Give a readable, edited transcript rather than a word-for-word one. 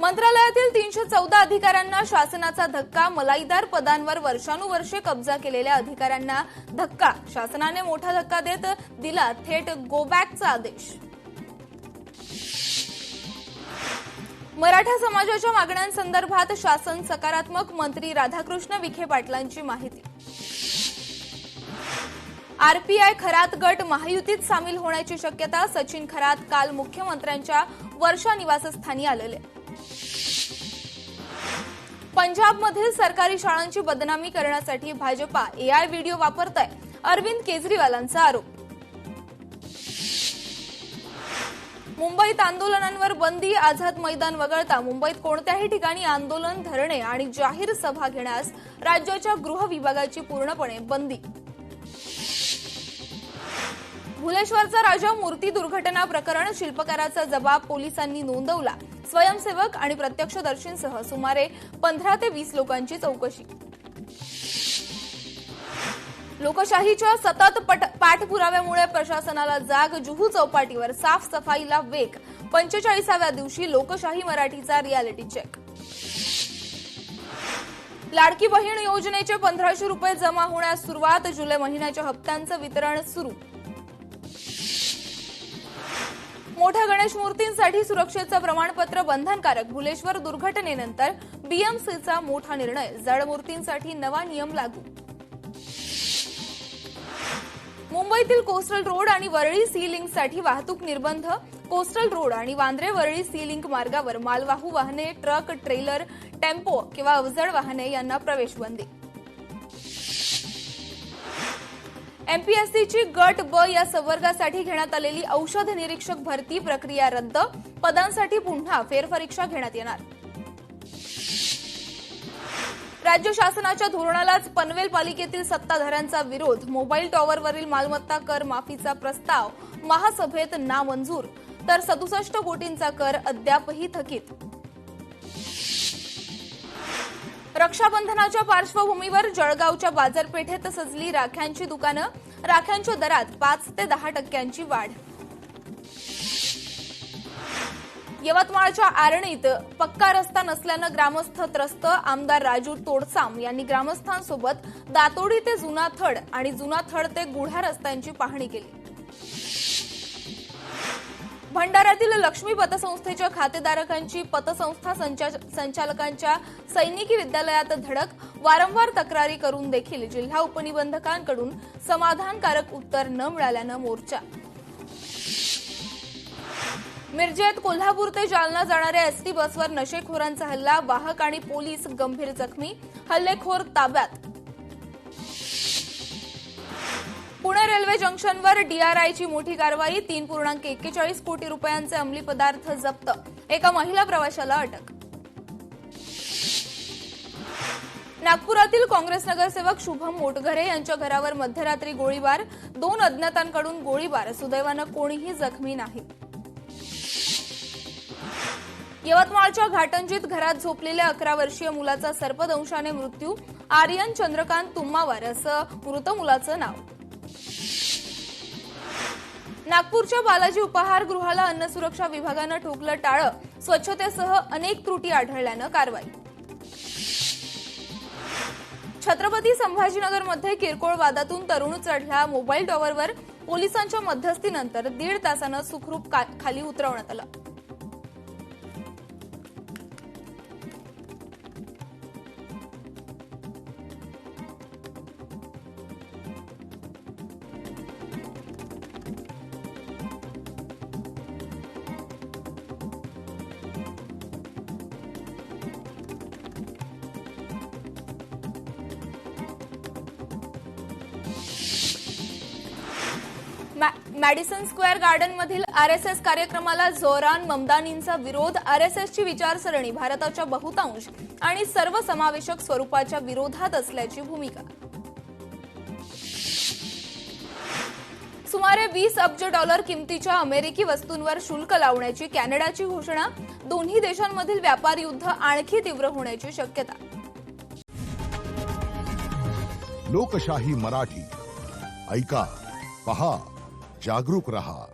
मंत्रालयातील 314 अधिकाऱ्यांना शासनाचा धक्का, मलाईदार पदांवर वर्षानुवर्षे कब्जा केलेल्या अधिकाऱ्यांना धक्का. शासनाने मोठा धक्का देत दिला थेट गो बॅकचा आदेश. मराठा समाजाच्या मागण्यांसंदर्भात शासन सकारात्मक, मंत्री राधाकृष्ण विखे पाटलांची माहिती. आरपीआय खरात गट महायुतीत सामील होण्याची शक्यता. सचिन खरात काल मुख्यमंत्र्यांच्या वर्षा निवासस्थानी आलेले. पंजाबमधील सरकारी शाळांची बदनामी करण्यासाठी भाजपा एआय व्हिडिओ वापरतय, अरविंद केजरीवालांचा आरोप. मुंबईत आंदोलनांवर बंदी. आझाद मैदान वगळता मुंबईत कोणत्याही ठिकाणी आंदोलन, धरणे आणि जाहीर सभा घेण्यास राज्याच्या गृह विभागाची पूर्णपणे बंदी. भुलेश्वरचा राजा मूर्ती दुर्घटना प्रकरण. शिल्पकाराचा जबाब पोलिसांनी नोंदवला. स्वयंसेवक आणि प्रत्यक्षदर्शींसह सुमारे 15 ते 20 लोकांची चौकशी. लोकशाहीच्या सतत पाठपुराव्यामुळे प्रशासनाला जाग. जुहू चौपाटीवर साफ सफाईला वेग. 45व्या दिवशी लोकशाही मराठीचा रियालिटी चेक. लाडकी बहीण योजनेचे 1500 रुपये जमा होण्यास सुरुवात. जुलै महिन्याच्या हप्त्यांचं वितरण सुरू. मोठ्या गणेश मूर्तींसाठी सुरक्षेचं प्रमाणपत्र बंधनकारक. भुलेश्वर दुर्घटनेनंतर बीएमसीचा मोठा निर्णय. जड मूर्तींसाठी नवा नियम लागू. मुंबईतील कोस्टल रोड आणि वरळी सी लिंकसाठी वाहतूक निर्बंध. कोस्टल रोड आणि वांद्रे वरळी सी लिंक मार्गावर मालवाहू वाहने, ट्रक, ट्रेलर, टेम्पो किंवा अवजड वाहने यांना प्रवेश बंदी. एमपीएससीची गट ब या संवर्गासाठी घेण्यात आलेली औषध निरीक्षक भरती प्रक्रिया रद्द. पदांसाठी पुन्हा फेरपरीक्षा घेण्यात येणार. राज्य शासनाच्या धोरणालाच पनवेल पालिकेतील सत्ताधाऱ्यांचा विरोध. मोबाईल टॉवरवरील मालमत्ता कर माफीचा प्रस्ताव महासभेत नामंजूर, तर 67 कोटींचा कर अद्यापही थकीत. रक्षाबंधनाच्या पार्श्वभूमीवर जळगावच्या बाजारपेठेत सजली राख्यांची दुकानं. राख्यांच्या दरात 5 ते 10% वाढ. यवतमाळच्या आरणीत पक्का रस्ता नसल्यानं ग्रामस्थ त्रस्त. आमदार राजू तोडसाम यांनी ग्रामस्थांसोबत दातोडी ते जुना थड आणि जुना थड ते गुढा रस्त्यांची पाहणी केली. भंडाऱ्यातील लक्ष्मी पतसंस्थेच्या खातेदारकांची पतसंस्था संचालकांच्या सैनिकी विद्यालयात धडक. वारंवार तक्रारी करून देखील जिल्हा उपनिबंधकांकडून समाधानकारक उत्तर न मिळाल्यानं मोर्चा. मिरजेत कोल्हापूर ते जालना जाणाऱ्या एसटी बसवर नशेखोरांचा हल्ला. वाहक आणि पोलीस गंभीर जखमी. हल्लेखोर ताब्यात. पुणे रेल्वे जंक्शनवर डीआरआयची मोठी कारवाई. 3.41 कोटी रुपयांचे अंमली पदार्थ जप्त. एका महिला प्रवाशाला अटक. नागपुरातील काँग्रेस नगरसेवक शुभम मोटघरे यांच्या घरावर मध्यरात्री गोळीबार. 2 अज्ञातांकडून गोळीबार. सुदैवानं कोणीही जखमी नाही. यवतमाळच्या घाटंजीत घरात झोपलेल्या 11 वर्षीय मुलाचा सर्पदंशाने मृत्यू. आर्यन चंद्रकांत तुम्मावर असं मृत मुलाचं नाव. नागपूरच्या बालाजी उपहारगृहाला अन्न सुरक्षा विभागानं ठोकलं टाळं. स्वच्छतेसह अनेक त्रुटी आढळल्यानं कारवाई. छत्रपती संभाजीनगरमध्ये किरकोळ वादातून तरुण चढला. मोबाईल टॉवरवर पोलिसांच्या मध्यस्थीनंतर 1.5 तासानं सुखरूप खाली उतरवण्यात आलं. मॅडिसन स्क्वेअर गार्डनमधील आरएसएस कार्यक्रमाला झोरान ममदानींचा विरोध. आरएसएसची विचारसरणी भारताच्या बहुतांश आणि सर्वसमावेशक स्वरूपाच्या विरोधात असल्याची भूमिका. सुमारे 20 अब्ज डॉलर किमतीच्या अमेरिकी वस्तूंवर शुल्क लावण्याची कॅनडाची घोषणा. दोन्ही देशांमधील व्यापार युद्ध आणखी तीव्र होण्याची शक्यता. लोकशाही मराठी ऐका, पहा, जागरूक रहा.